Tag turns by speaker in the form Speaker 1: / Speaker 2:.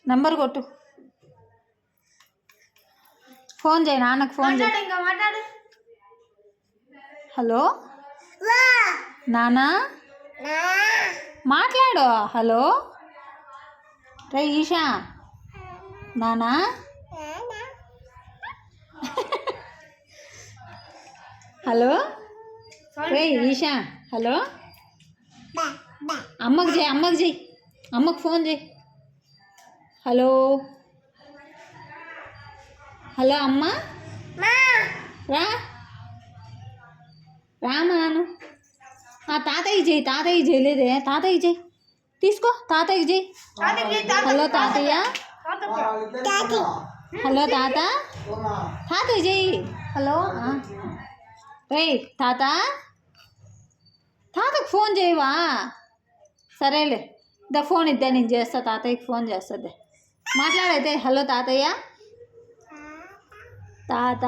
Speaker 1: Number కొట్టు, phone చేయి, నాన్నకు ఫోన్ చేయి. హలో నానా, మాట్లాడు. హలో రే ఈషా, నానా. హలో రే ఈషా, హలో. అమ్మకు చేయి, అమ్మకు చేయి, అమ్మకు ఫోన్ చేయి. హలో హలో అమ్మ, రా రామాను. తాతయ్య చేయి, తాతయ్య చేయలేదే, తాతయ్య చేయి, తీసుకో, తాతయ్య చేయి. హలో తాతయ్య, హలో తాత, తాతయ్య చేయి. హలో రే తాత, తాతకు ఫోన్ చేయవా? సరేలే, దా ఫోన్ ఇద్దా, నేను చేస్తా, తాతయ్యకి ఫోన్ చేస్తుంది. మాట్లాడైతే. హలో తాతయ్య, తాత.